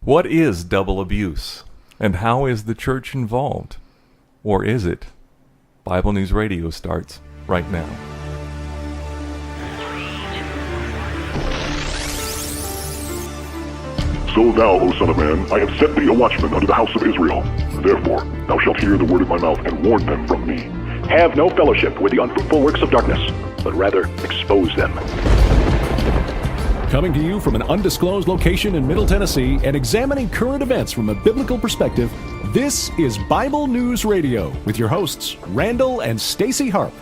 What is double abuse? And how is the church involved? Or is it? Bible News Radio starts right now. So thou, O son of man, I have set thee a watchman unto the house of Israel. Therefore thou shalt hear the word of my mouth, and warn them from me. Have no fellowship with the unfruitful works of darkness, but rather expose them. Coming to you from an undisclosed location in Middle Tennessee and examining current events from a biblical perspective, this is Bible News Radio with your hosts, Randall and Stacy Harp.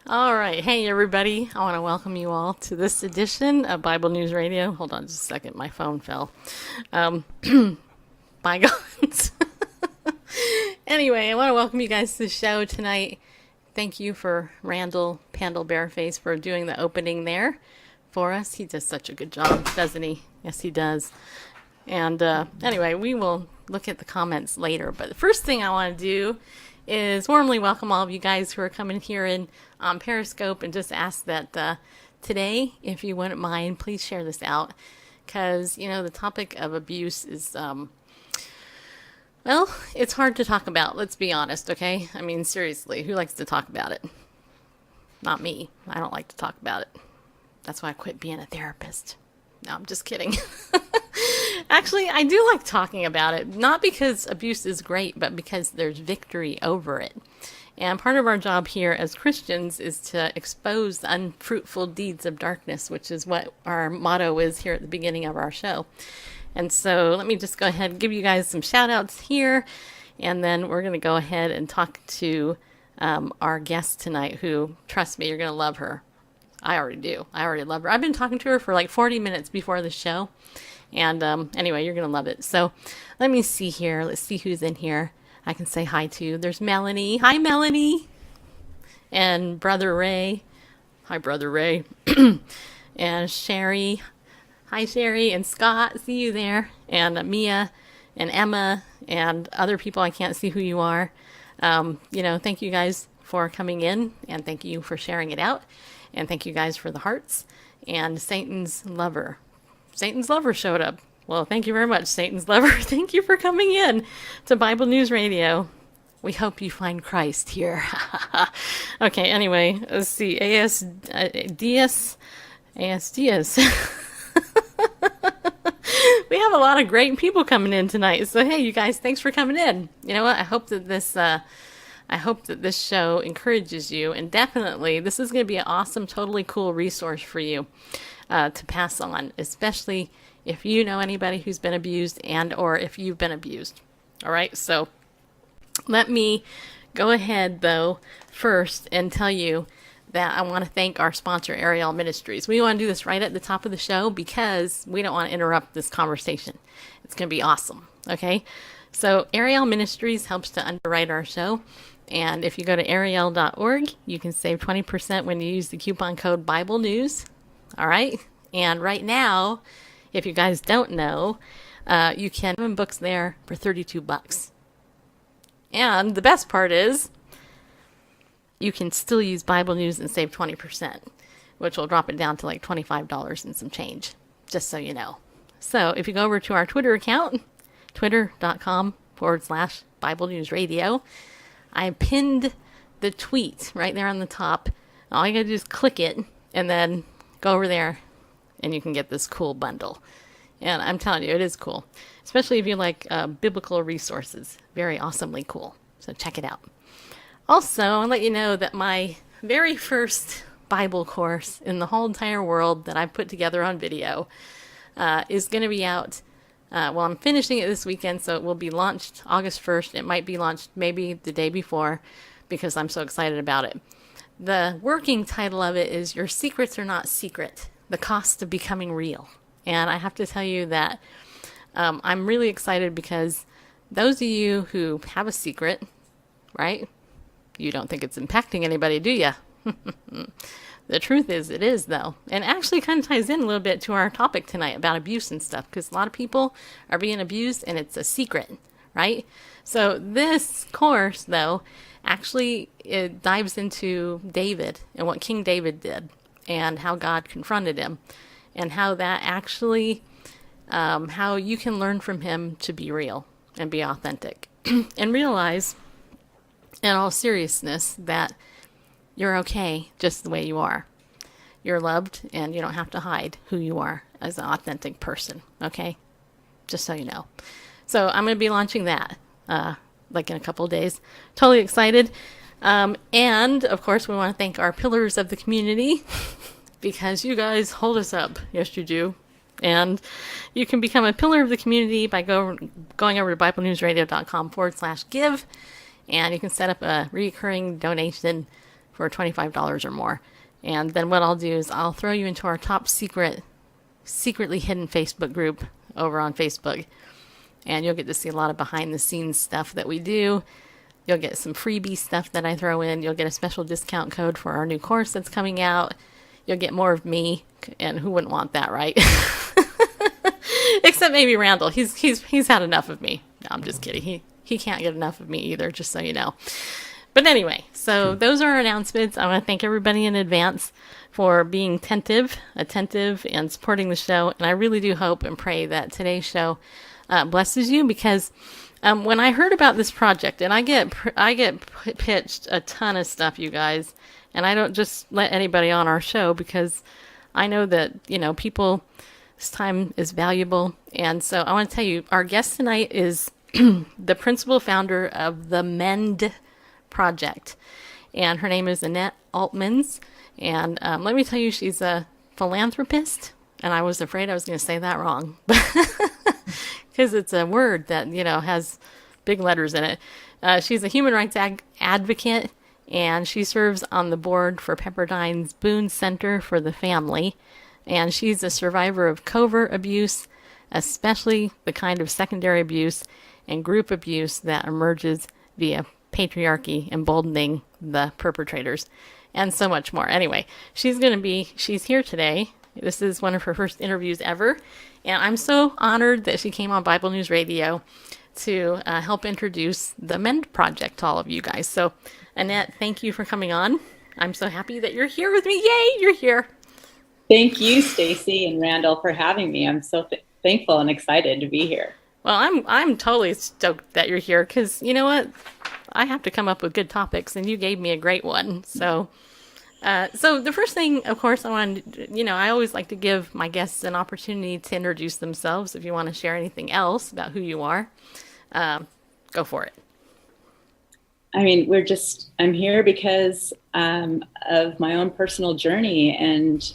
All right. Hey, everybody. I want to welcome you all to this edition of Bible News Radio. Hold on just a second. My phone fell. Bygones. Anyway, I want to welcome you guys to the show tonight. Thank you for Randall Pandle Bareface for doing the opening there for us. He does such a good job, doesn't he? Yes, he does. And anyway, we will look at the comments later. But the first thing I want to do is warmly welcome all of you guys who are coming here in Periscope, and just ask that today, if you wouldn't mind, please share this out, because, you know, the topic of abuse is, well, it's hard to talk about, let's be honest, okay? I mean, seriously, who likes to talk about it? Not me. I don't like to talk about it. That's why I quit being a therapist. No, I'm just kidding. Actually, I do like talking about it, not because abuse is great, but because there's victory over it. And part of our job here as Christians is to expose the unfruitful deeds of darkness, which is what our motto is here at the beginning of our show. And so let me just go ahead and give you guys some shout outs here, and then we're going to go ahead and talk to our guest tonight, who, trust me, you're going to love her. I already do. I already love her. I've been talking to her for like 40 minutes before the show. And anyway, you're going to love it. So let me see here. Let's see who's in here I can say hi to. There's Melanie. Hi, Melanie. And Brother Ray. Hi, Brother Ray. And Sherry. Hi, Sherry. And Scott. See you there. And Mia and Emma and other people. I can't see who you are. Thank you guys for coming in. And thank you for sharing it out. And thank you guys for the hearts. And Satan's Lover. Satan's Lover showed up. Well, thank you very much, Satan's Lover. Thank you for coming in to Bible News Radio. We hope you find Christ here. Okay, anyway, let's see. ASDS. We have a lot of great people coming in tonight. So, hey, you guys, thanks for coming in. You know what? I hope that this show encourages you. And definitely, this is going to be an awesome, totally cool resource for you to pass on, especially if you know anybody who's been abused and or if you've been abused. All right, so let me go ahead, though, first and tell you that I want to thank our sponsor, Ariel Ministries. We want to do this right at the top of the show because we don't want to interrupt this conversation. It's going to be awesome, okay? So Ariel Ministries helps to underwrite our show. And if you go to ariel.org, you can save 20% when you use the coupon code Bible News. All right. And right now, if you guys don't know, you can have books there for $32. And the best part is you can still use Bible News and save 20%, which will drop it down to like $25 and some change, just so you know. So if you go over to our Twitter account, twitter.com/Bible News Radio, I pinned the tweet right there on the top. All you gotta do is click it and then go over there and you can get this cool bundle. And I'm telling you, it is cool. Especially if you like biblical resources. Very awesomely cool. So check it out. Also, I'll let you know that my very first Bible course in the whole entire world that I've put together on video is going to be out. I'm finishing it this weekend, so it will be launched August 1st. It might be launched maybe the day before because I'm so excited about it. The working title of it is Your Secrets Are Not Secret, The Cost of Becoming Real. And I have to tell you that I'm really excited because those of you who have a secret, right? You don't think it's impacting anybody, do you? The truth is, it is, though. And actually kind of ties in a little bit to our topic tonight about abuse and stuff, because a lot of people are being abused and it's a secret, right? So this course, though, actually it dives into David and what King David did and how God confronted him and how that actually, how you can learn from him to be real and be authentic and realize in all seriousness that you're okay just the way you are. You're loved and you don't have to hide who you are as an authentic person, okay? Just so you know. So I'm going to be launching that like in a couple of days. Totally excited. And of course, we want to thank our pillars of the community because you guys hold us up. Yes, you do. And you can become a pillar of the community by going over to BibleNewsRadio.com/give. And you can set up a recurring donation for $25 or more. And then what I'll do is I'll throw you into our top secretly hidden Facebook group over on Facebook. And you'll get to see a lot of behind the scenes stuff that we do. You'll get some freebie stuff that I throw in. You'll get a special discount code for our new course that's coming out. You'll get more of me. And who wouldn't want that, right? Except maybe Randall. He's had enough of me. No, I'm just kidding. He can't get enough of me either, just so you know. But anyway, so those are our announcements. I want to thank everybody in advance for being attentive, and supporting the show. And I really do hope and pray that today's show blesses you, because when I heard about this project, and I get pitched a ton of stuff, you guys, and I don't just let anybody on our show because I know that, people's time is valuable. And so I want to tell you, our guest tonight is the principal founder of the MEND Project, and her name is Annette Oltmans. And let me tell you, she's a philanthropist, and I was afraid I was going to say that wrong, because it's a word that has big letters in it. She's a human rights advocate, and she serves on the board for Pepperdine's Boone Center for the Family, and she's a survivor of covert abuse, especially the kind of secondary abuse and group abuse that emerges via patriarchy emboldening the perpetrators, and so much more. Anyway, she's here today. This is one of her first interviews ever, and I'm so honored that she came on Bible News Radio to help introduce the MEND Project to all of you guys. So, Annette, thank you for coming on. I'm so happy that you're here with me. Yay, you're here. Thank you, Stacy and Randall, for having me. I'm so thankful and excited to be here. Well, I'm totally stoked that you're here, because you know what? I have to come up with good topics, and you gave me a great one. So the first thing, of course, I always like to give my guests an opportunity to introduce themselves. If you want to share anything else about who you are, go for it. I mean, I'm here because of my own personal journey, and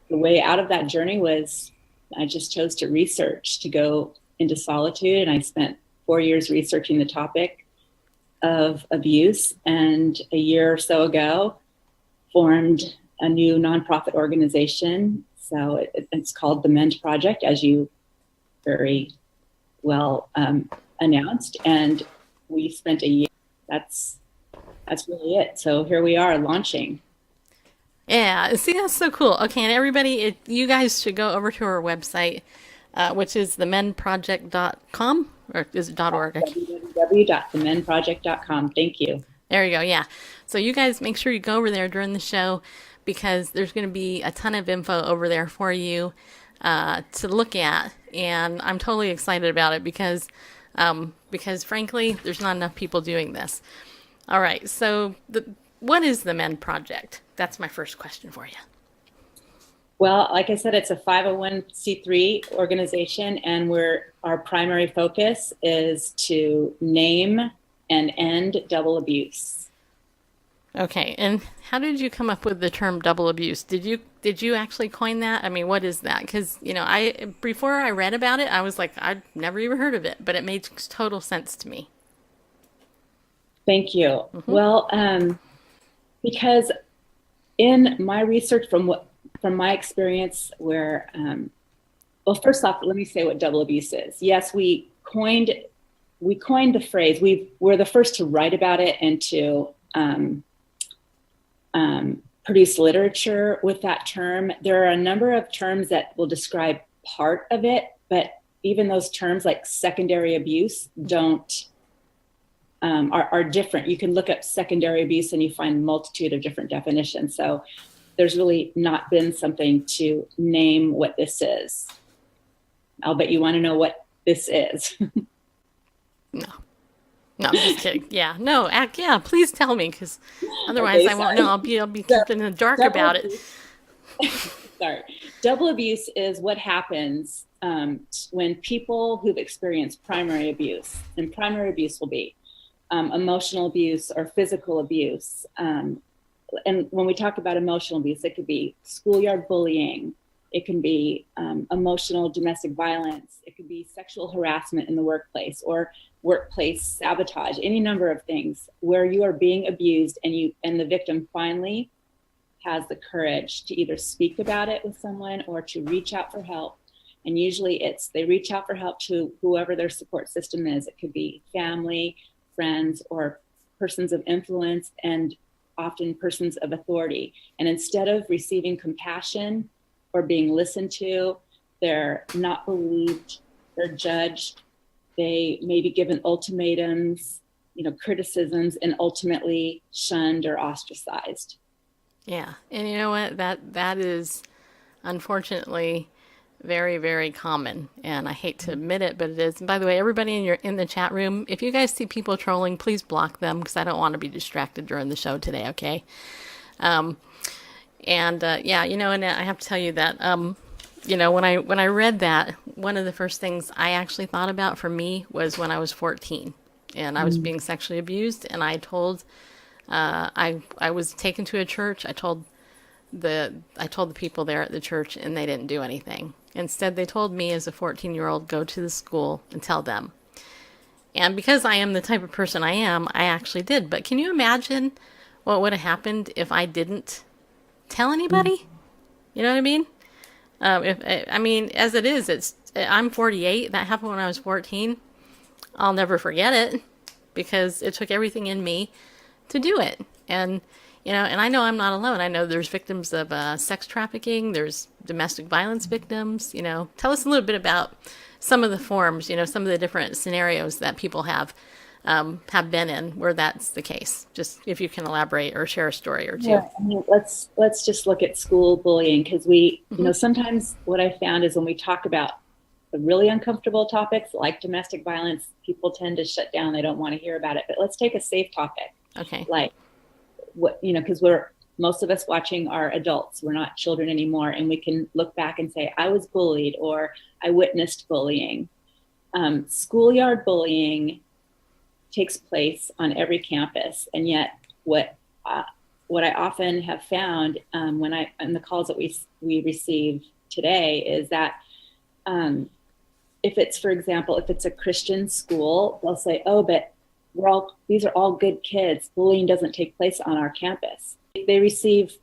the way out of that journey was I just chose to research, to go into solitude, and I spent 4 years researching the topic of abuse, and a year or so ago formed a new nonprofit organization. So it's called the MEND Project, as you very well announced, and we spent a year. That's really it. So here we are launching. Yeah, see, that's so cool. Okay, and everybody, you guys should go over to our website, which is themendproject.com, or is it .org? www.themendproject.com. Thank you. There you go, yeah. So you guys make sure you go over there during the show, because there's going to be a ton of info over there for you to look at, and I'm totally excited about it because frankly, there's not enough people doing this. All right, so what is the MEND Project? That's my first question for you. Well, like I said, it's a 501c3 organization, and our primary focus is to name and end double abuse. Okay, and how did you come up with the term double abuse? Did you actually coin that? I mean, what is that? Because before I read about it, I was like, I'd never even heard of it, but it made total sense to me. Thank you. Mm-hmm. Well, because in my research, from my experience, where well, first off, let me say what double abuse is. Yes, we coined the phrase. We're the first to write about it and to produce literature with that term. There are a number of terms that will describe part of it, but even those terms like secondary abuse are different. You can look up secondary abuse and you find a multitude of different definitions. So there's really not been something to name what this is. I'll bet you want to know what this is. No, I'm just kidding. Yeah, no, yeah, please tell me, because otherwise Okay, I won't sorry. know. I'll be keeping in the dark about it. Sorry. Double abuse is what happens when people who've experienced primary abuse, and primary abuse will be emotional abuse or physical abuse. And when we talk about emotional abuse, it could be schoolyard bullying. It can be emotional domestic violence. It could be sexual harassment in the workplace or workplace sabotage, any number of things where you are being abused and the victim finally has the courage to either speak about it with someone or to reach out for help. And usually they reach out for help to whoever their support system is. It could be family, friends, or persons of influence, and often persons of authority. And instead of receiving compassion or being listened to, they're not believed, they're judged, they may be given ultimatums, criticisms, and ultimately shunned or ostracized. Yeah, and you know what? That is unfortunately very, very common, and I hate to admit it, but it is. And by the way, everybody in the chat room, if you guys see people trolling, please block them, because I don't want to be distracted during the show today. Okay. Yeah, Annette, I have to tell you that when I read that, one of the first things I actually thought about for me was when I was 14 and I was being sexually abused, and I told I was taken to a church. I told the people there at the church, and they didn't do anything. Instead, they told me as a 14-year-old, go to the school and tell them. And because I am the type of person I am, I actually did. But can you imagine what would have happened if I didn't tell anybody? You know what I mean? As it is, I'm 48. That happened when I was 14. I'll never forget it because it took everything in me to do it. And I know I'm not alone. I know there's victims of sex trafficking. There's domestic violence victims. Tell us a little bit about some of the forms, some of the different scenarios that people have been in where that's the case. Just if you can elaborate or share a story or two. Yeah, let's just look at school bullying, because we, sometimes what I found is when we talk about the really uncomfortable topics like domestic violence, people tend to shut down. They don't want to hear about it. But let's take a safe topic. Okay. Like because most of us watching are adults. We're not children anymore. And we can look back and say, I was bullied or I witnessed bullying. Schoolyard bullying takes place on every campus. And yet what I often have found in the calls that we receive today is that if it's, for example, if it's a Christian school, they'll say, oh, but these are all good kids. Bullying doesn't take place on our campus. They receive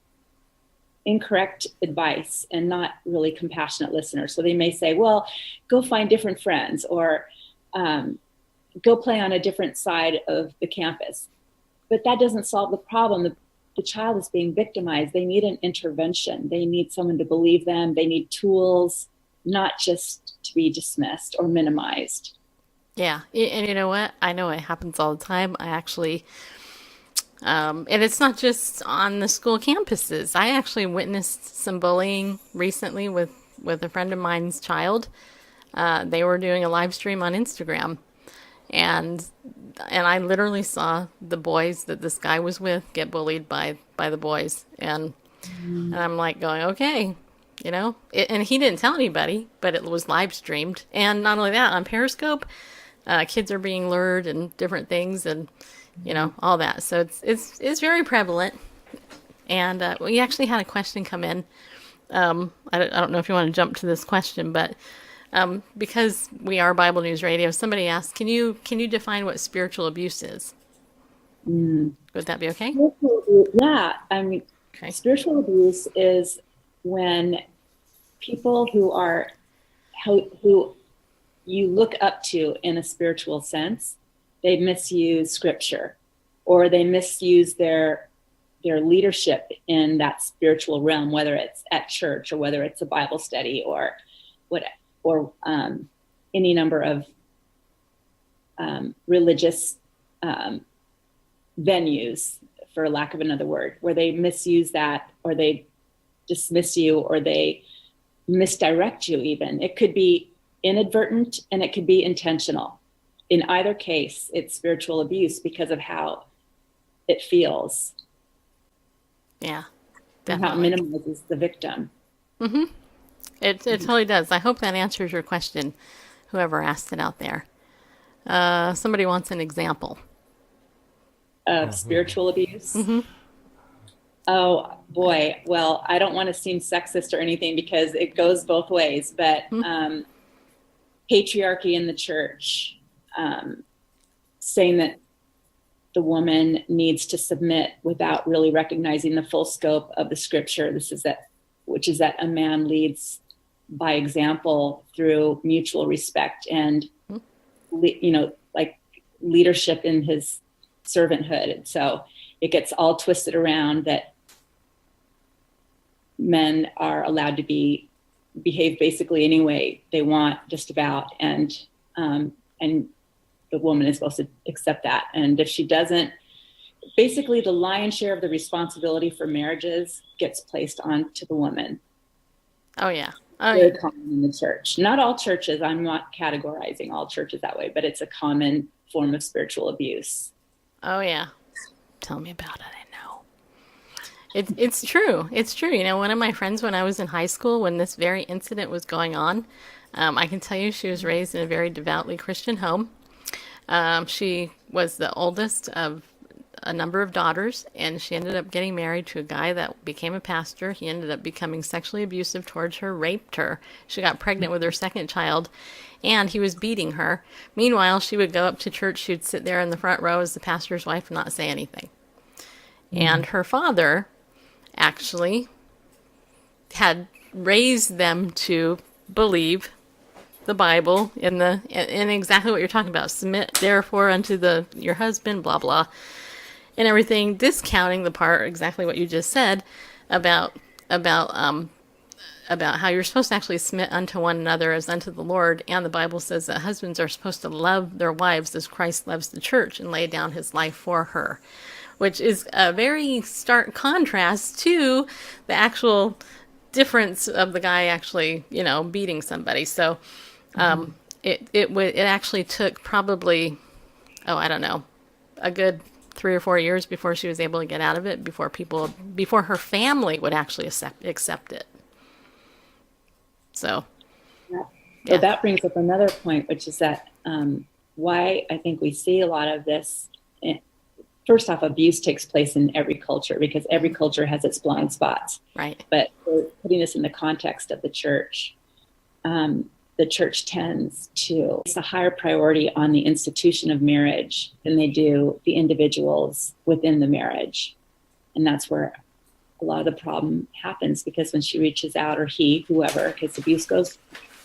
incorrect advice and not really compassionate listeners. So they may say, well, go find different friends, or go play on a different side of the campus. But that doesn't solve the problem. The child is being victimized. They need an intervention. They need someone to believe them. They need tools, not just to be dismissed or minimized. Yeah. And you know what? I know it happens all the time. I actually, and it's not just on the school campuses. I actually witnessed some bullying recently with a friend of mine's child. They were doing a live stream on Instagram, and I literally saw the boys that this guy was with get bullied by the boys. And I'm like going, okay, and he didn't tell anybody, but it was live streamed. And not only that, on Periscope, kids are being lured and different things, and all that. So it's very prevalent. And we actually had a question come in. I don't know if you want to jump to this question, but because we are Bible News Radio, somebody asked, can you define what spiritual abuse is? Would that be okay? Yeah. Okay. Spiritual abuse is when people who you look up to in a spiritual sense, they misuse scripture, or they misuse their leadership in that spiritual realm, whether it's at church or whether it's a Bible study or any number of religious venues, for lack of another word, where they misuse that, or they dismiss you, or they misdirect you even. It could be inadvertent and it could be intentional. In either case, it's spiritual abuse because of how it feels. Yeah, and how it minimizes the victim. Mm-hmm. It totally does. I hope that answers your question, whoever asked it out there. Somebody wants an example. Of spiritual abuse? Mm-hmm. Oh, boy. Well, I don't want to seem sexist or anything because it goes both ways, but patriarchy in the church, saying that the woman needs to submit without really recognizing the full scope of the scripture. Which is that a man leads by example through mutual respect and, like leadership in his servanthood. And so it gets all twisted around that men are allowed to behave basically any way they want, just about, and the woman is supposed to accept that. And if she doesn't, basically the lion's share of the responsibility for marriages gets placed onto the woman. Oh yeah. Very common in the church. Not all churches, I'm not categorizing all churches that way, but it's a common form of spiritual abuse. Oh yeah. Tell me about it. I know. It's true. It's true. One of my friends when I was in high school, when this very incident was going on, I can tell you she was raised in a very devoutly Christian home. She was the oldest of a number of daughters, and she ended up getting married to a guy that became a pastor. He ended up becoming sexually abusive towards her, raped her. She got pregnant with her second child, and he was beating her. Meanwhile, she would go up to church. She would sit there in the front row as the pastor's wife and not say anything. And her father actually had raised them to believe the Bible in exactly what you're talking about. Submit therefore unto your husband, blah blah, and everything, discounting the part exactly what you just said about how you're supposed to actually submit unto one another as unto the Lord. And the Bible says that husbands are supposed to love their wives as Christ loves the church and lay down his life for her, which is a very stark contrast to the actual difference of the guy actually, beating somebody. So it actually took probably, I don't know, a good 3 or 4 years before she was able to get out of it, before her family would actually accept it. So, yeah. So that brings up another point, which is that why I think we see a lot of this. First off, abuse takes place in every culture because every culture has its blind spots. Right. But we're putting this in the context of the church. The church tends to place a higher priority on the institution of marriage than they do the individuals within the marriage. And that's where a lot of the problem happens, because when she reaches out, or whoever, because abuse goes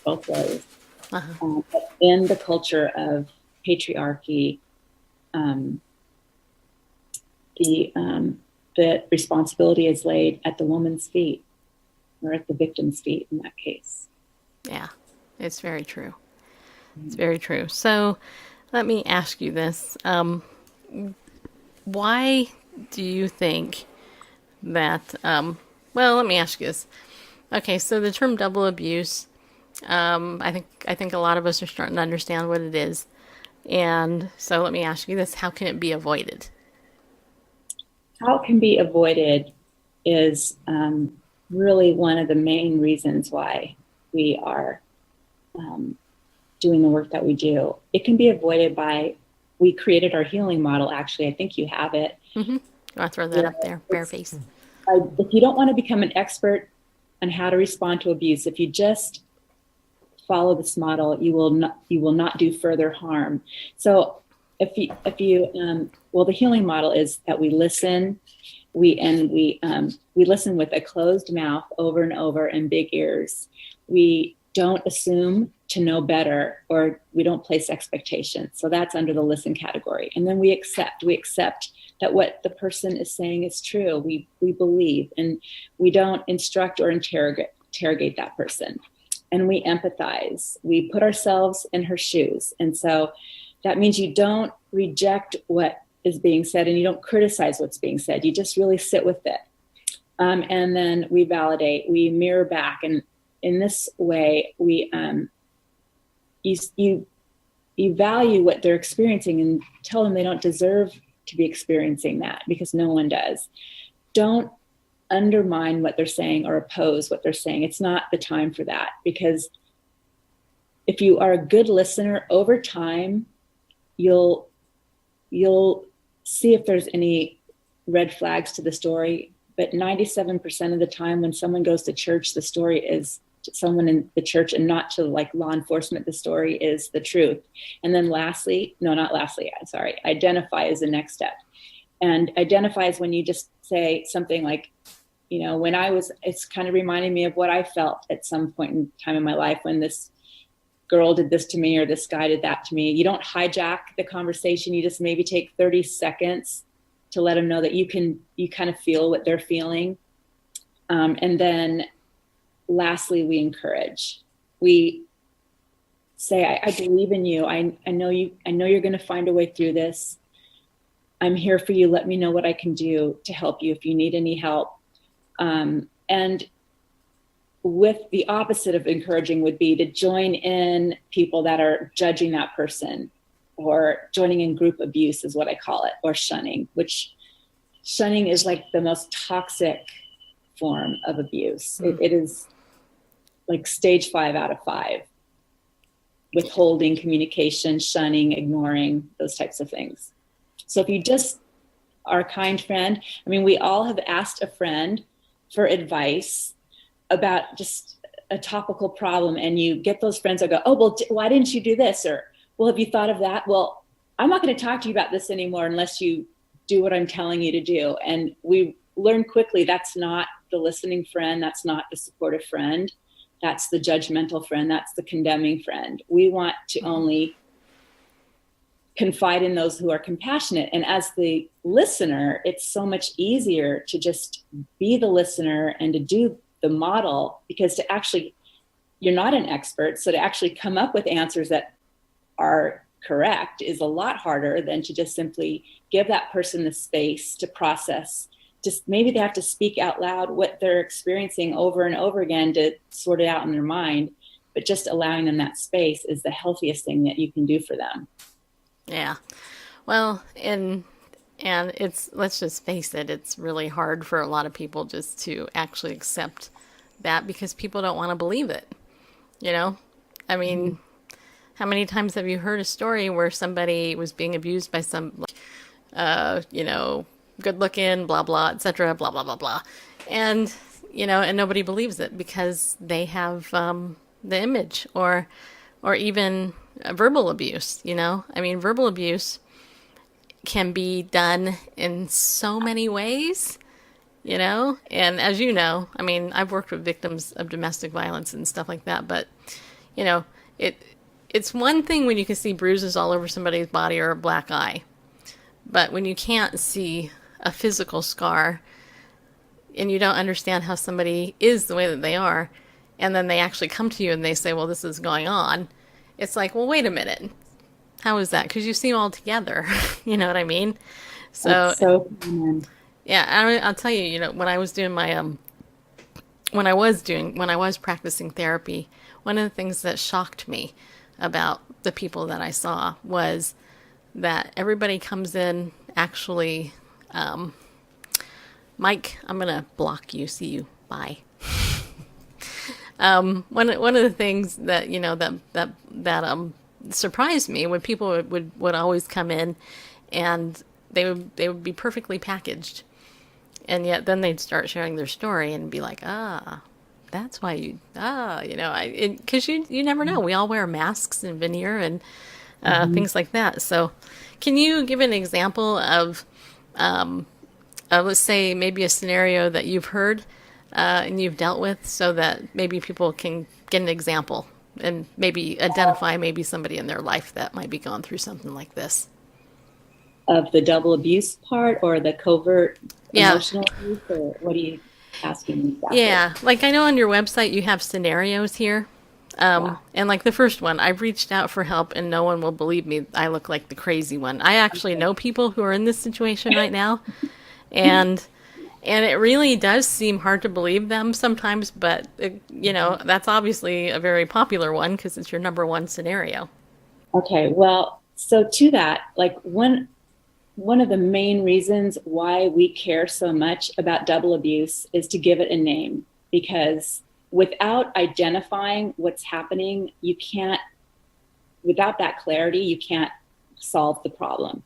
both ways. But in the culture of patriarchy, the responsibility is laid at the woman's feet, or at the victim's feet in that case. Yeah. It's very true. It's very true. So let me ask you this. Why do you think that, let me ask you this. Okay, so the term double abuse, I think a lot of us are starting to understand what it is. And so let me ask you this. How can it be avoided? How it can be avoided is really one of the main reasons why we are doing the work that we do. It can be avoided we created our healing model. Actually, I think you have it. Mm-hmm. You want to throw that up there, bare face? If you don't want to become an expert on how to respond to abuse, if you just follow this model, you will not do further harm. So if you the healing model is that we listen, we listen with a closed mouth over and over and big ears. We don't assume to know better, or we don't place expectations. So that's under the listen category. And then we accept that what the person is saying is true. We believe, and we don't instruct or interrogate that person. and we empathize. We put ourselves in her shoes. And so that means you don't reject what is being said and you don't criticize what's being said. You just really sit with it. And then we validate, we mirror back. And in this way, you value what they're experiencing and tell them they don't deserve to be experiencing that, because no one does. Don't undermine what they're saying or oppose what they're saying. It's not the time for that, because if you are a good listener over time, you'll see if there's any red flags to the story. But 97% of the time when someone goes to church, the story is to someone in the church and not to like law enforcement. The story is the truth. And then identify is the next step. And identify is when you just say something like, it's kind of reminding me of what I felt at some point in time in my life when this girl did this to me or this guy did that to me. You don't hijack the conversation. You just maybe take 30 seconds to let them know that you kind of feel what they're feeling. And then lastly, we encourage. We say, I believe in you. I know you're going to find a way through this. I'm here for you. Let me know what I can do to help you if you need any help. And with the opposite of encouraging would be to join in people that are judging that person, or joining in group abuse is what I call it, or shunning, which shunning is like the most toxic form of abuse. It is like stage 5 out of 5, withholding communication, shunning, ignoring, those types of things. So if you just are a kind friend, we all have asked a friend for advice about just a topical problem, and you get those friends that go, oh, well, why didn't you do this? Or, well, have you thought of that? Well, I'm not going to talk to you about this anymore unless you do what I'm telling you to do. And we learn quickly that's not the listening friend. That's not the supportive friend. That's the judgmental friend. That's the condemning friend. We want to only confide in those who are compassionate. And as the listener, it's so much easier to just be the listener and to do the model, because you're not an expert. So to actually come up with answers that are correct is a lot harder than to just simply give that person the space to process. Just maybe they have to speak out loud what they're experiencing over and over again to sort it out in their mind. But just allowing them that space is the healthiest thing that you can do for them. Yeah. Well, and let's just face it, it's really hard for a lot of people just to actually accept that, because people don't want to believe it. How many times have you heard a story where somebody was being abused by some, good looking, blah, blah, etc., blah, blah, blah, blah. And, and nobody believes it because they have the image, or even verbal abuse, verbal abuse can be done in so many ways, and as you know, I've worked with victims of domestic violence and stuff like that, but, it's one thing when you can see bruises all over somebody's body or a black eye, but when you can't see a physical scar and you don't understand how somebody is the way that they are, and then they actually come to you and they say, well, this is going on. It's like, well, wait a minute. How is that? Because you seem all together. You know what I mean? So yeah, I'll tell you, when I was doing my, when I was practicing therapy, one of the things that shocked me about the people that I saw was that everybody comes in actually, Mike, I'm going to block you. See you. Bye. One of the things that, that surprised me when people would always come in and they would be perfectly packaged. And yet then they'd start sharing their story and be like, that's why because you never know. We all wear masks and veneer and things like that. So can you give an example of let's say maybe a scenario that you've heard and you've dealt with, so that maybe people can get an example and maybe identify maybe somebody in their life that might be going through something like this? Of the double abuse part or the covert emotional abuse, or what are you asking me about? Yeah, like I know on your website you have scenarios here. And like the first one, I've reached out for help and no one will believe me. I look like the crazy one. I actually know people who are in this situation right now. And it really does seem hard to believe them sometimes, but that's obviously a very popular one because it's your number one scenario. Okay, well, so to that, like one of the main reasons why we care so much about double abuse is to give it a name, because without identifying what's happening, without that clarity, you can't solve the problem.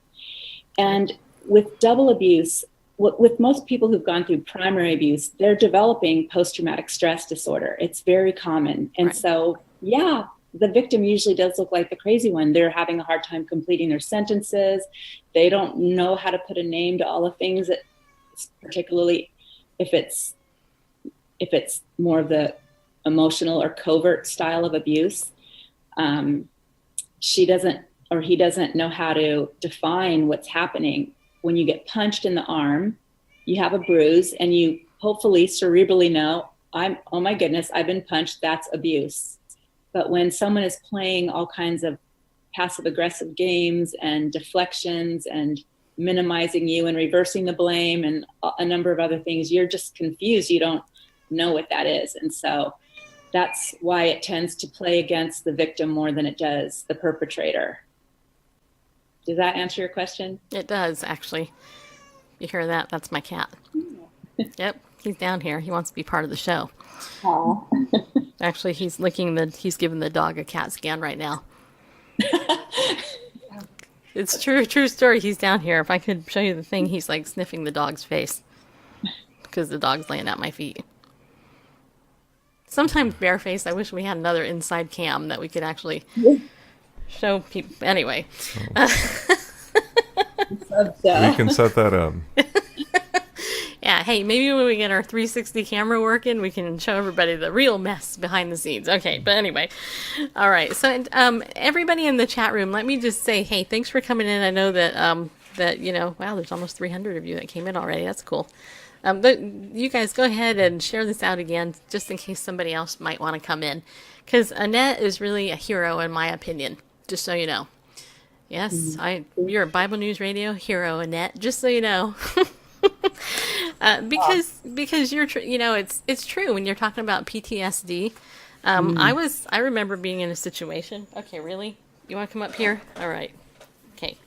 And with double abuse, with most people who've gone through primary abuse, they're developing post-traumatic stress disorder. It's very common. And right. So, yeah, the victim usually does look like the crazy one. They're having a hard time completing their sentences. They don't know how to put a name to all the things that, particularly if it's more of the emotional or covert style of abuse. She doesn't, or he doesn't know how to define what's happening. When you get punched in the arm, you have a bruise, and you hopefully cerebrally know, oh my goodness, I've been punched, that's abuse. But when someone is playing all kinds of passive aggressive games and deflections and minimizing you and reversing the blame and a number of other things, you're just confused. You don't know what that is. And so that's why it tends to play against the victim more than it does the perpetrator. Does that answer your question? It does, actually. You hear that? That's my cat. Yep, he's down here. He wants to be part of the show. Oh. Actually, he's giving the dog a CAT scan right now. It's true story. He's down here. If I could show you the thing, he's like sniffing the dog's face because the dog's laying at my feet. Sometimes barefaced. I wish we had another inside cam that we could actually show people. Anyway. We can set that up. Yeah, hey, maybe when we get our 360 camera working, we can show everybody the real mess behind the scenes. Okay, but anyway. All right, so everybody in the chat room, let me just say, hey, thanks for coming in. I know that, wow, there's almost 300 of you that came in already. That's cool. But you guys go ahead and share this out again, just in case somebody else might want to come in. Because Annette is really a hero, in my opinion, just so you know. Yes, you're a Bible News Radio hero, Annette, just so you know. Because you're, it's true when you're talking about PTSD. I remember being in a situation. Okay, really? You want to come up here? All right. Okay.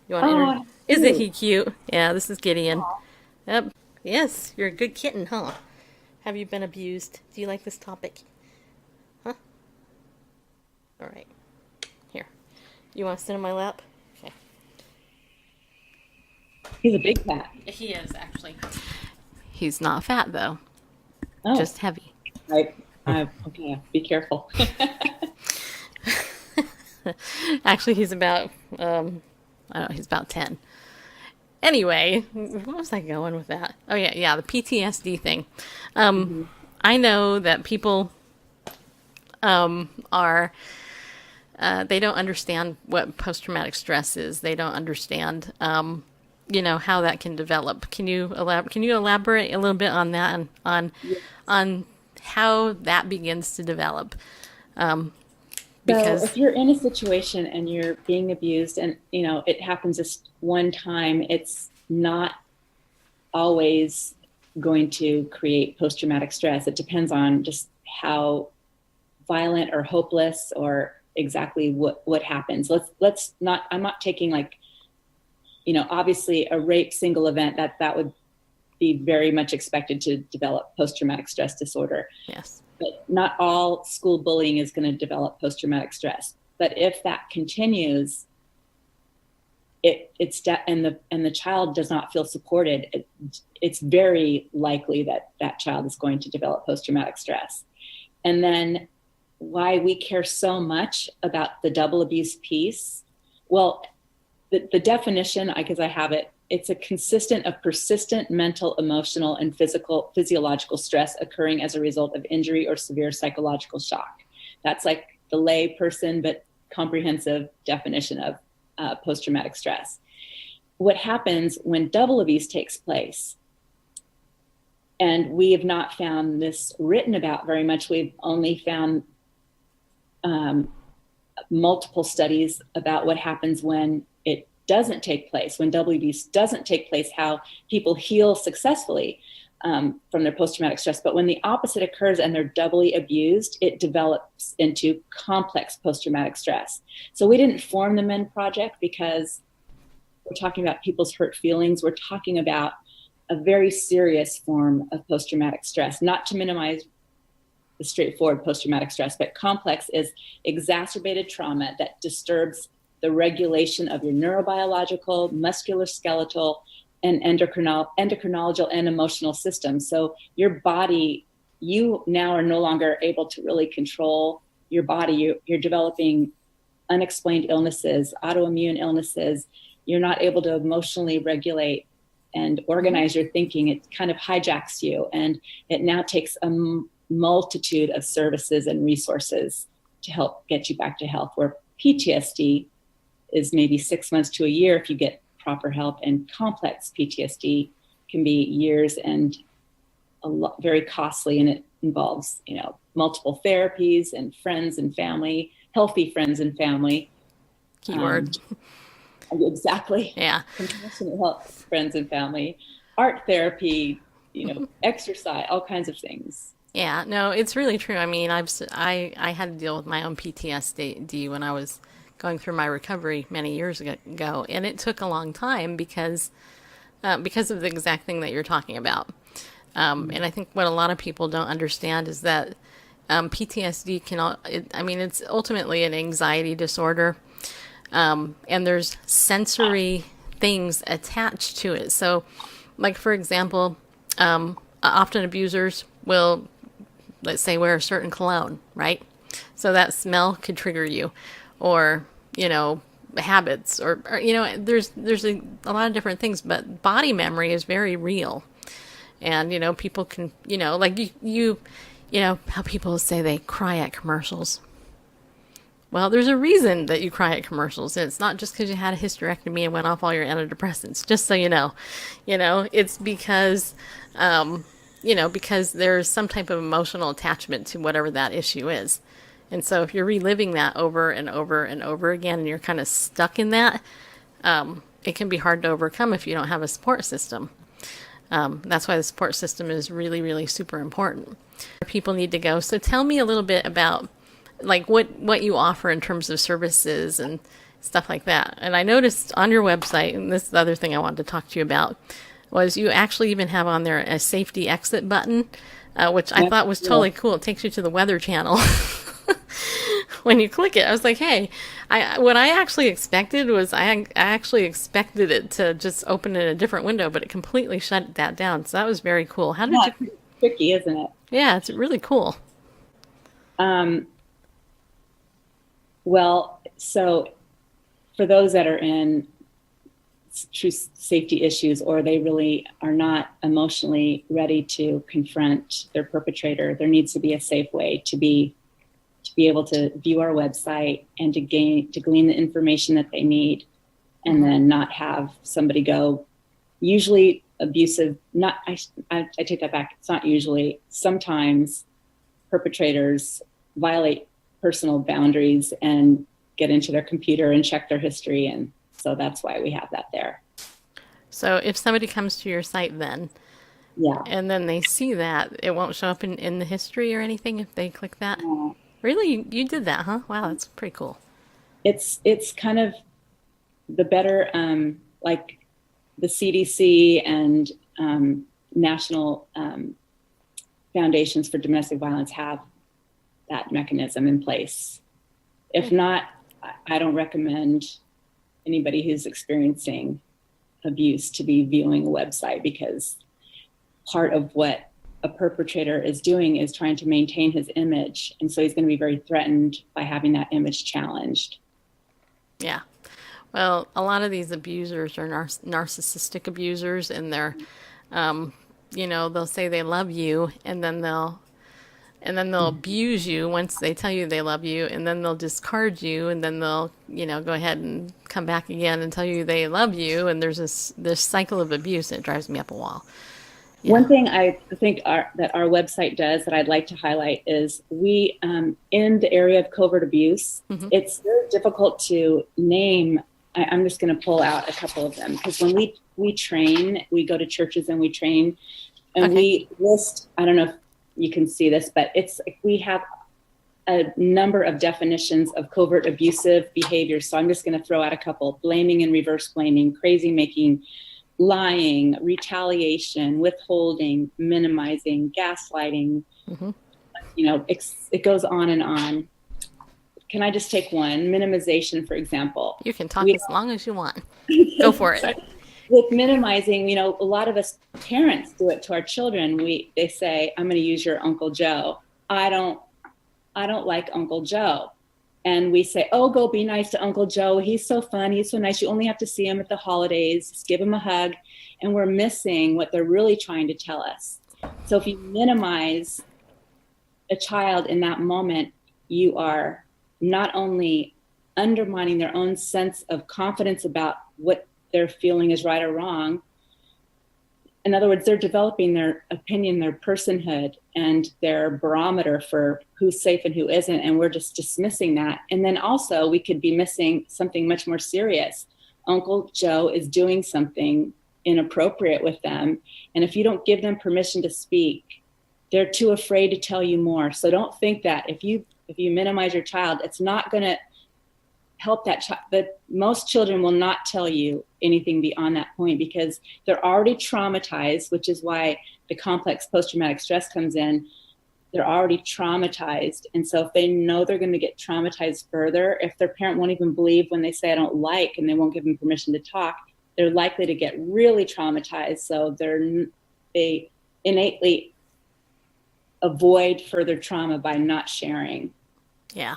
You want to Isn't he cute? Yeah, this is Gideon. Yep. Yes, you're a good kitten, huh? Have you been abused? Do you like this topic? Huh? All right. Here. You want to sit on my lap? Okay. He's a big cat. He is, actually. He's not fat, though. Oh. Just heavy. Okay, be careful. Actually, he's about, he's about 10. Anyway, what was I going with that? Oh, yeah, the PTSD thing. I know that people they don't understand what post-traumatic stress is. They don't understand, how that can develop. Can you elaborate a little bit on that, on how that begins to develop? Because so if you're in a situation and you're being abused and, it happens just one time, it's not always going to create post-traumatic stress. It depends on just how violent or hopeless or exactly what happens. I'm not taking obviously a rape single event that would be very much expected to develop post-traumatic stress disorder. Yes. But not all school bullying is going to develop post-traumatic stress. But if that continues, and the child does not feel supported, it's very likely that child is going to develop post-traumatic stress. And then why we care so much about the double abuse piece, well, the definition, because I have it, it's a consistent of persistent mental, emotional, and physiological stress occurring as a result of injury or severe psychological shock. That's like the lay person, but comprehensive definition of post-traumatic stress. What happens when double abuse takes place, and we have not found this written about very much, we've only found multiple studies about what happens when it doesn't take place, when WBS doesn't take place, how people heal successfully from their post-traumatic stress. But when the opposite occurs and they're doubly abused, it develops into complex post-traumatic stress. So we didn't form the MEND Project because we're talking about people's hurt feelings. We're talking about a very serious form of post-traumatic stress, not to minimize the straightforward post-traumatic stress, but complex is exacerbated trauma that disturbs the regulation of your neurobiological, musculoskeletal, and endocrinological and emotional systems. So your body, you now are no longer able to really control your body. You're developing unexplained illnesses, autoimmune illnesses. You're not able to emotionally regulate and organize your thinking. It kind of hijacks you, and it now takes a multitude of services and resources to help get you back to health, where PTSD is maybe 6 months to a year if you get proper help, and complex PTSD can be years and very costly, and it involves, multiple therapies and friends and family, healthy friends and family. Keyword. Exactly. Yeah. Compassionate help, friends and family, art therapy, exercise, all kinds of things. Yeah, no, it's really true. I mean, I had to deal with my own PTSD when I was going through my recovery many years ago, and it took a long time because of the exact thing that you're talking about. And I think what a lot of people don't understand is that PTSD it's ultimately an anxiety disorder, and there's sensory things attached to it. So, like for example, often abusers will, let's say, wear a certain cologne, right? So that smell could trigger you, or, habits, or there's a lot of different things, but body memory is very real. And, people can, like you how people say they cry at commercials. Well, there's a reason that you cry at commercials. And it's not just because you had a hysterectomy and went off all your antidepressants, just so you know. It's because, because there's some type of emotional attachment to whatever that issue is. And so if you're reliving that over and over and over again, and you're kind of stuck in that, it can be hard to overcome if you don't have a support system. That's why the support system is really, really super important. People need to go. So tell me a little bit about like what you offer in terms of services and stuff like that. And I noticed on your website, and this is the other thing I wanted to talk to you about, was you actually even have on there a safety exit button, which I thought was totally cool. It takes you to the Weather Channel. When you click it, I was like, hey, what I actually expected was I actually expected it to just open in a different window, but it completely shut that down. So that was very cool. How did you? It's tricky, isn't it? Yeah, it's really cool. Well, so for those that are in true safety issues, or they really are not emotionally ready to confront their perpetrator, there needs to be a safe way to be able to view our website and to glean the information that they need, and then not have somebody go, usually abusive, I take that back. It's not usually. Sometimes perpetrators violate personal boundaries and get into their computer and check their history. And so that's why we have that there. So if somebody comes to your site then, yeah, and then they see that, it won't show up in the history or anything if they click that? Yeah. Really? You did that, huh? Wow, that's pretty cool. It's kind of the better, like the CDC and national foundations for domestic violence have that mechanism in place. If not, I don't recommend anybody who's experiencing abuse to be viewing a website, because part of what a perpetrator is doing is trying to maintain his image. And so he's going to be very threatened by having that image challenged. Yeah. Well, a lot of these abusers are narcissistic abusers, and they're, they'll say they love you, and then they'll abuse you once they tell you they love you, and then they'll discard you, and then they'll, go ahead and come back again and tell you they love you. And there's this cycle of abuse, and it drives me up a wall. Yeah. One thing I think that our website does that I'd like to highlight is we, in the area of covert abuse, it's very difficult to name. I'm just going to pull out a couple of them, because when we train, we go to churches and we train, and we list, I don't know if you can see this, but we have a number of definitions of covert abusive behavior. So I'm just going to throw out a couple: blaming and reverse blaming, crazy making, lying, retaliation, withholding, minimizing, gaslighting. It goes on and on. Can I just take one? Minimization, for example. You can talk as long as you want. Go for it. With minimizing, a lot of us parents do it to our children. They say, I'm going to use your Uncle Joe. I don't like Uncle Joe. And we say, oh, go be nice to Uncle Joe. He's so fun. He's so nice. You only have to see him at the holidays. Just give him a hug. And we're missing what they're really trying to tell us. So if you minimize a child in that moment, you are not only undermining their own sense of confidence about what they're feeling is right or wrong. In other words, they're developing their opinion, their personhood, and their barometer for who's safe and who isn't. And we're just dismissing that. And then also we could be missing something much more serious. Uncle Joe is doing something inappropriate with them. And if you don't give them permission to speak, they're too afraid to tell you more. So don't think that if you minimize your child, it's not going to help that child. But most children will not tell you anything beyond that point, because they're already traumatized, which is why the complex post-traumatic stress comes in. They're already traumatized. And so if they know they're going to get traumatized further, if their parent won't even believe when they say, I don't like, and they won't give them permission to talk, they're likely to get really traumatized. So they innately avoid further trauma by not sharing. Yeah.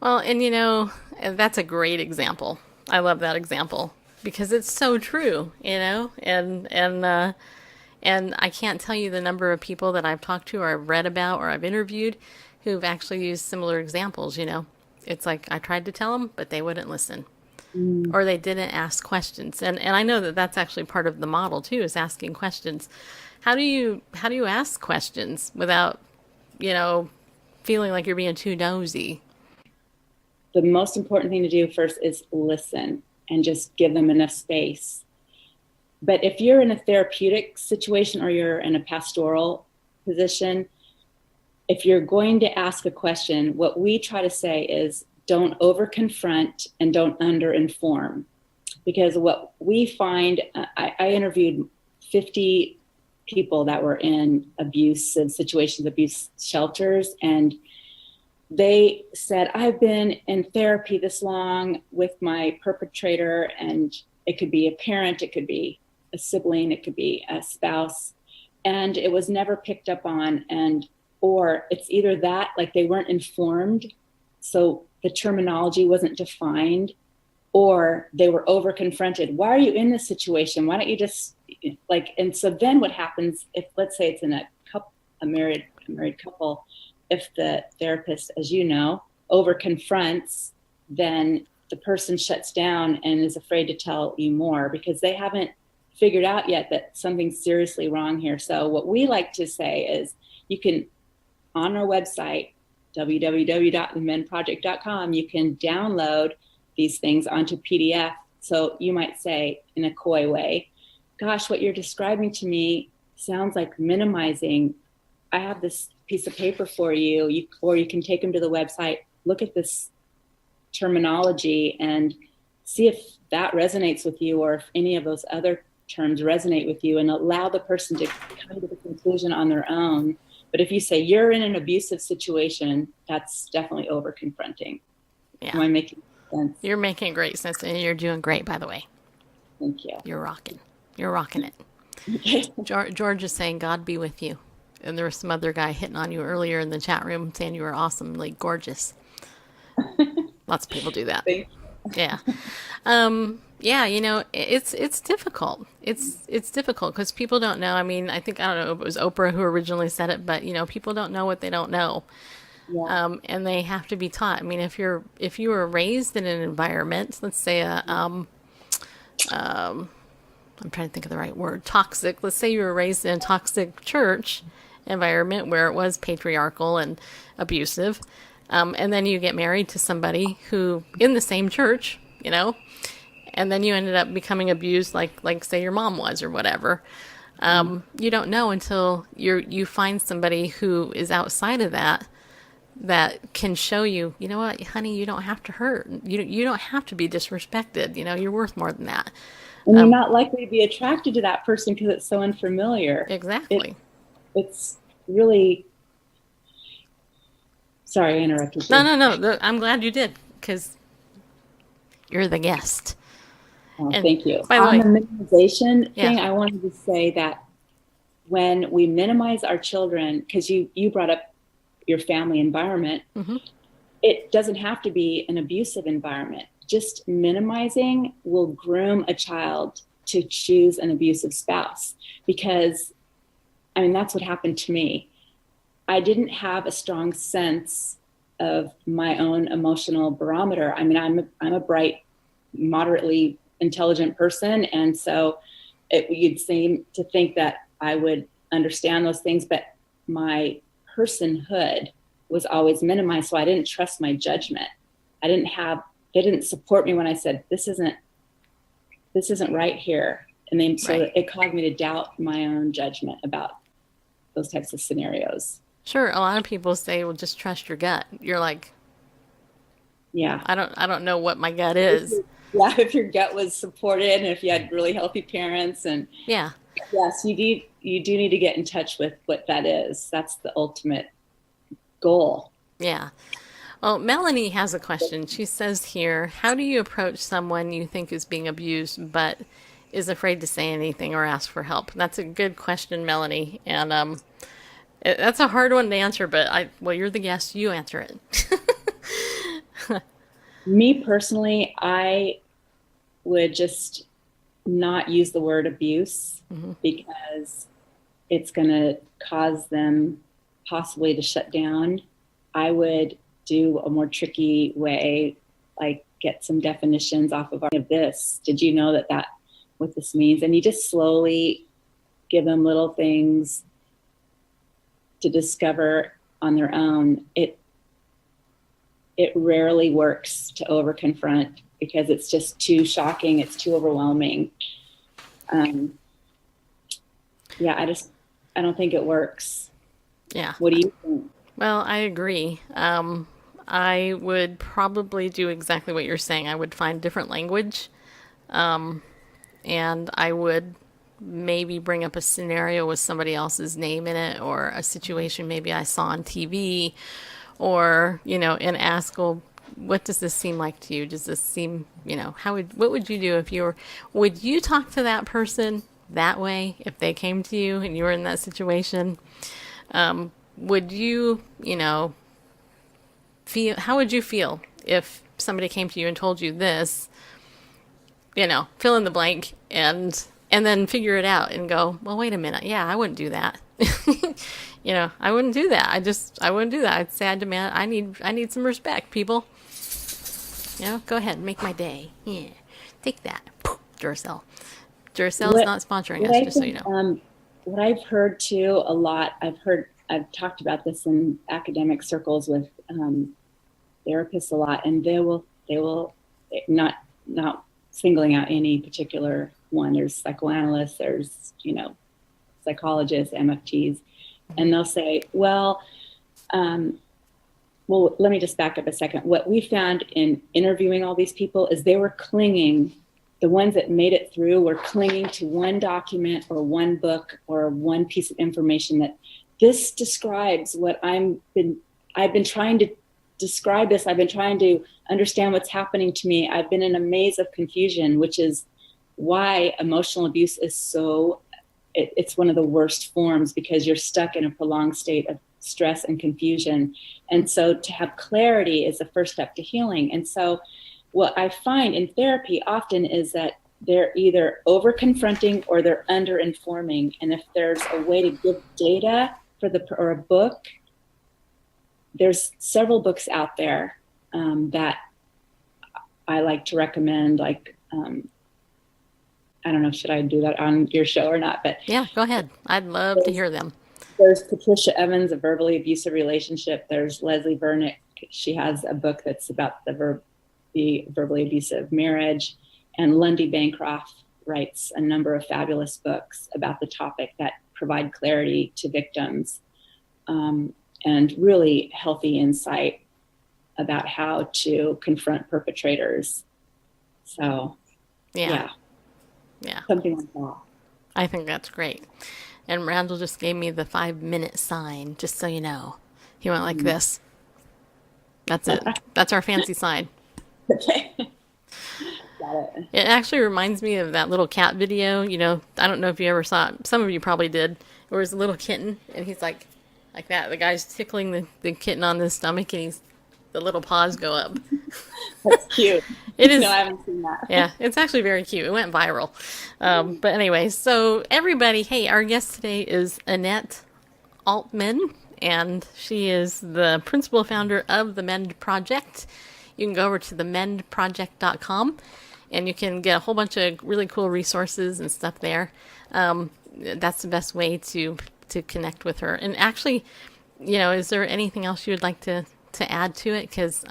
Well, and that's a great example. I love that example because it's so true, and I can't tell you the number of people that I've talked to or I've read about or I've interviewed who've actually used similar examples. It's like I tried to tell them, but they wouldn't listen, or they didn't ask questions. And I know that that's actually part of the model too, is asking questions. How do you ask questions without, feeling like you're being too nosy? The most important thing to do first is listen and just give them enough space. But if you're in a therapeutic situation or you're in a pastoral position, if you're going to ask a question, what we try to say is don't over-confront and don't under-inform. Because what we find, I interviewed 50 people that were in abusive situations, abuse shelters, and they said, I've been in therapy this long with my perpetrator, and it could be a parent, it could be a sibling, it could be a spouse, and it was never picked up on. Or it's either that, like they weren't informed, so the terminology wasn't defined, or they were over confronted. Why are you in this situation? Why don't you just and so then what happens if, let's say it's in a married couple, if the therapist, as you know, over confronts, then the person shuts down and is afraid to tell you more because they haven't figured out yet that something's seriously wrong here. So what we like to say is you can, on our website, www.themenproject.com, you can download these things onto PDF. So you might say in a coy way, gosh, what you're describing to me sounds like minimizing. I have this piece of paper for you, or you can take them to the website, look at this terminology and see if that resonates with you, or if any of those other terms resonate with you, and allow the person to come to the conclusion on their own. But if you say you're in an abusive situation, that's definitely over confronting. Yeah. Am I making sense? You're making great sense, and you're doing great, by the way. Thank you. You're rocking it. George is saying, God be with you. And there was some other guy hitting on you earlier in the chat room saying you were awesomely gorgeous. Lots of people do that. Thank you. Yeah. Yeah, it's difficult. It's difficult because people don't know. I mean, I don't know if it was Oprah who originally said it, but people don't know what they don't know. Yeah. And they have to be taught. I mean, if you were raised in an environment, let's say I'm trying to think of the right word, toxic. Let's say you were raised in a toxic church environment where it was patriarchal and abusive. And then you get married to somebody who in the same church, and then you ended up becoming abused like say your mom was or whatever. You don't know until you find somebody who is outside of that can show you, you know what, honey, you don't have to hurt. You don't have to be disrespected. You're worth more than that. And you're not likely to be attracted to that person because it's so unfamiliar. Exactly. It's really... Sorry, I interrupted you. No. I'm glad you did, because you're the guest. Oh, thank you. By the way, on the minimization thing, yeah. I wanted to say that when we minimize our children, because you brought up your family environment, mm-hmm. It doesn't have to be an abusive environment. Just minimizing will groom a child to choose an abusive spouse, because, that's what happened to me. I didn't have a strong sense of my own emotional barometer. I'm a bright, moderately intelligent person, and so you'd seem to think that I would understand those things, but my personhood was always minimized, so I didn't trust my judgment. They didn't support me when I said this isn't right here, and then so it caused me to doubt my own judgment about those types of scenarios. Sure, a lot of people say, well, just trust your gut. You're like, yeah, I don't know what my gut is. Yeah, if your gut was supported and if you had really healthy parents, and yeah, yes, you do need to get in touch with what that is. That's the ultimate goal. Yeah. Well, Melanie has a question. She says here, how do you approach someone you think is being abused but is afraid to say anything or ask for help? That's a good question, Melanie. And that's a hard one to answer, but you're the guest. You answer it. Me personally, I would just not use the word abuse, mm-hmm. because it's going to cause them possibly to shut down. I would do a more tricky way, like get some definitions off of this. Did you know that what this means? And you just slowly give them little things to discover on their own. It rarely works to over confront because it's just too shocking. It's too overwhelming. I don't think it works. Yeah. What do you think? Well, I agree. I would probably do exactly what you're saying. I would find different language. And I would maybe bring up a scenario with somebody else's name in it, or a situation maybe I saw on TV, or, and ask, well, what does this seem like to you? Does this seem, what would you do would you talk to that person that way if they came to you and you were in that situation? Would you, how would you feel if somebody came to you and told you this, fill in the blank, and then figure it out and go, well, wait a minute. Yeah, I wouldn't do that. I wouldn't do that. I wouldn't do that. I'd say I need some respect, people. Go ahead, make my day. Yeah, take that. Duracell. Duracell is not sponsoring us, just so you know. What I've heard too a lot, I've talked about this in academic circles with therapists a lot, and they will not singling out any particular one. There's psychoanalysts, there's psychologists, MFTs, and they'll say, well, let me just back up a second. What we found in interviewing all these people is they were clinging. The ones that made it through were clinging to one document or one book or one piece of information that this describes what I've been trying to describe this. I've been trying to understand what's happening to me. I've been in a maze of confusion, which is why emotional abuse is it's one of the worst forms, because you're stuck in a prolonged state of stress and confusion. And so to have clarity is the first step to healing. And so what I find in therapy often is that they're either over confronting or they're under informing. And if there's a way to give data or a book, there's several books out there that I like to recommend, like I don't know, should I do that on your show or not? But Yeah, go ahead. I'd love to hear them. there's Patricia Evans, A Verbally Abusive Relationship. There's Leslie Vernick. She has a book that's about the verbally abusive marriage. And Lundy Bancroft writes a number of fabulous books about the topic that provide clarity to victims, and really healthy insight about how to confront perpetrators. So, Yeah. something like that. I think that's great. And Randall just gave me the 5-minute sign, just so you know. He went like this. That's it. That's our fancy sign. Okay. Got it. It actually reminds me of that little cat video. You know, I don't know if you ever saw it. Some of you probably did. Where it's a little kitten, and he's like that. The guy's tickling the kitten on the stomach, and the little paws go up. That's cute. It is. No, I haven't seen that. Yeah, it's actually very cute. It went viral. But anyway, so everybody, hey, our guest today is Annette Oltmans, and she is the principal founder of the Mend Project. You can go over to themendproject.com, and you can get a whole bunch of really cool resources and stuff there. That's the best way to connect with her. And actually, you know, is there anything else you would like to add to it? Because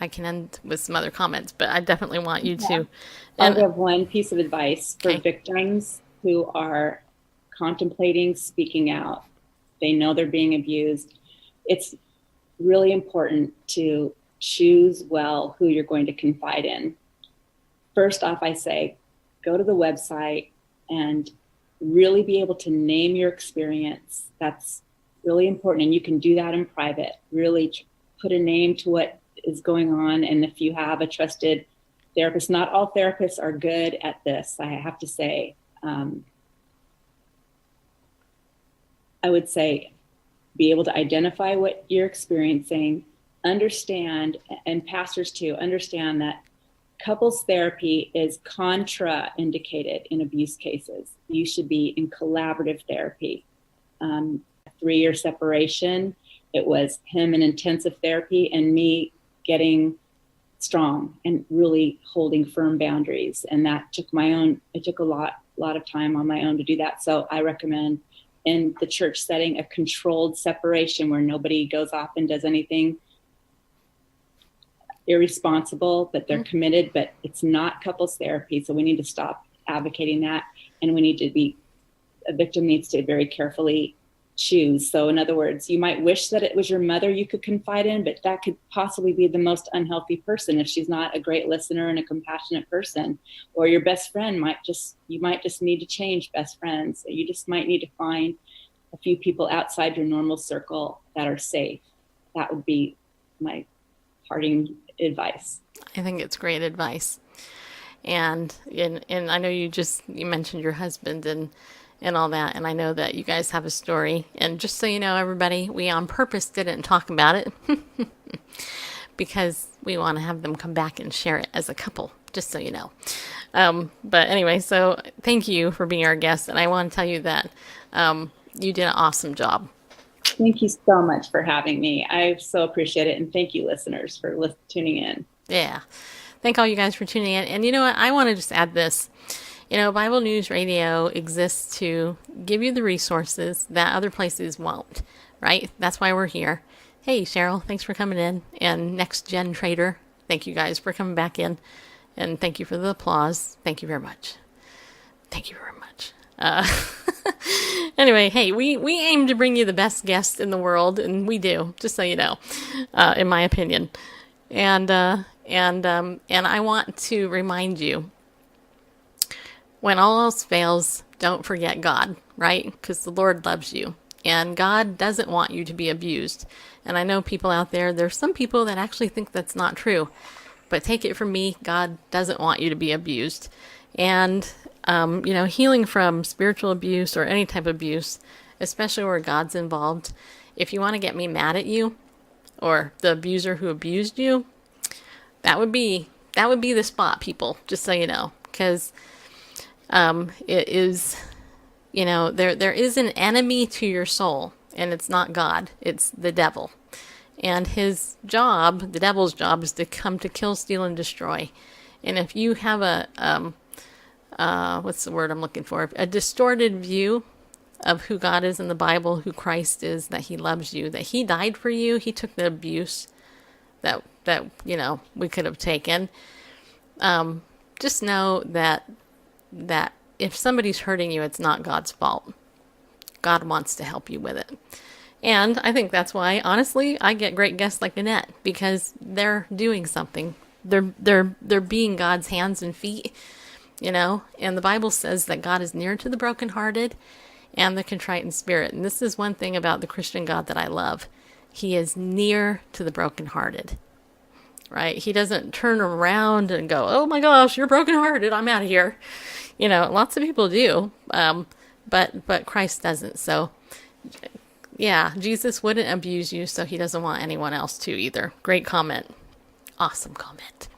I can end with some other comments, but I definitely want you to. I have one piece of advice for victims who are contemplating speaking out. They know they're being abused. It's really important to choose well who you're going to confide in. First off, I say, go to the website and really be able to name your experience. That's really important. And you can do that in private. Really put a name to what is going on. And if you have a trusted therapist, not all therapists are good at this, I have to say. I would say be able to identify what you're experiencing, understand, and pastors too, understand that couples therapy is contraindicated in abuse cases. You should be in collaborative therapy. 3-year separation, it was him in intensive therapy and me getting strong and really holding firm boundaries. And that took it took a lot of time on my own to do that. So I recommend in the church setting, a controlled separation where nobody goes off and does anything irresponsible, but they're committed, but it's not couples therapy. So we need to stop advocating that. And a victim needs to very carefully choose. So in other words, you might wish that it was your mother you could confide in, but that could possibly be the most unhealthy person if she's not a great listener and a compassionate person. Or your best friend you might just need to change best friends. You just might need to find a few people outside your normal circle that are safe. That would be my parting advice. I think it's great advice. And I know you mentioned your husband and all that, and I know that you guys have a story. And just so you know, everybody, we on purpose didn't talk about it because we want to have them come back and share it as a couple, just so you know. But anyway, so thank you for being our guest, and I want to tell you that you did an awesome job. Thank you so much for having me. I so appreciate it, and thank you, listeners, for tuning in. Yeah. Thank all you guys for tuning in. And you know what? I want to just add this. You know, Bible News Radio exists to give you the resources that other places won't, right? That's why we're here. Hey, Cheryl, thanks for coming in. And Next Gen Trader, thank you guys for coming back in. And thank you for the applause. Thank you very much. Thank you very much. Anyway, hey, we aim to bring you the best guests in the world, and we do, just so you know, in my opinion. And I want to remind you, when all else fails, don't forget God, right? Because the Lord loves you, and God doesn't want you to be abused. And I know people out there's some people that actually think that's not true, but take it from me, God doesn't want you to be abused. And, healing from spiritual abuse or any type of abuse, especially where God's involved, if you want to get me mad at you or the abuser who abused you, that would be the spot, people, just so you know, because it is, there is an enemy to your soul, and it's not God, it's the devil. And his job, the devil's job, is to come to kill, steal, and destroy. And if you have a what's the word I'm looking for? A distorted view of who God is in the Bible, who Christ is, that he loves you, that he died for you. He took the abuse that we could have taken. Just know that if somebody's hurting you, it's not God's fault. God wants to help you with it. And I think that's why, honestly, I get great guests like Annette, because they're doing something. They're being God's hands and feet, and the Bible says that God is near to the brokenhearted and the contrite in spirit. And this is one thing about the Christian God that I love. He is near to the brokenhearted, right? He doesn't turn around and go, oh my gosh, you're brokenhearted, I'm out of here. Lots of people do, but Christ doesn't. So yeah, Jesus wouldn't abuse you, so he doesn't want anyone else to either. Great comment. Awesome comment.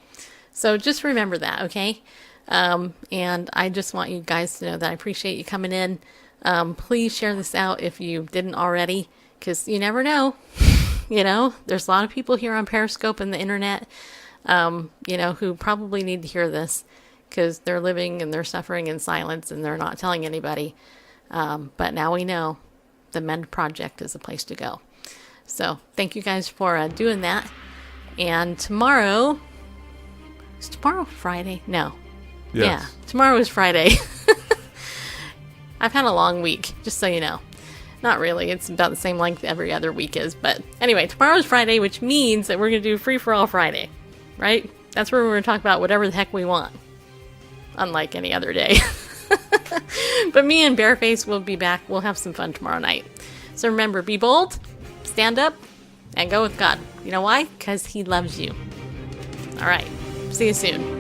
So just remember that, okay? And I just want you guys to know that I appreciate you coming in. Please share this out if you didn't already, because you never know. There's a lot of people here on Periscope and the internet, who probably need to hear this, because they're living and they're suffering in silence and they're not telling anybody. But now we know the Mend Project is a place to go. So thank you guys for doing that. And is tomorrow Friday? No. Yes. Yeah, tomorrow is Friday. I've had a long week, just so you know. Not really. It's about the same length every other week is. But anyway, tomorrow's Friday, which means that we're going to do Free for All Friday, right? That's where we're going to talk about whatever the heck we want, unlike any other day. But me and Bareface will be back. We'll have some fun tomorrow night. So remember, be bold, stand up, and go with God. You know why? Because he loves you. All right. See you soon.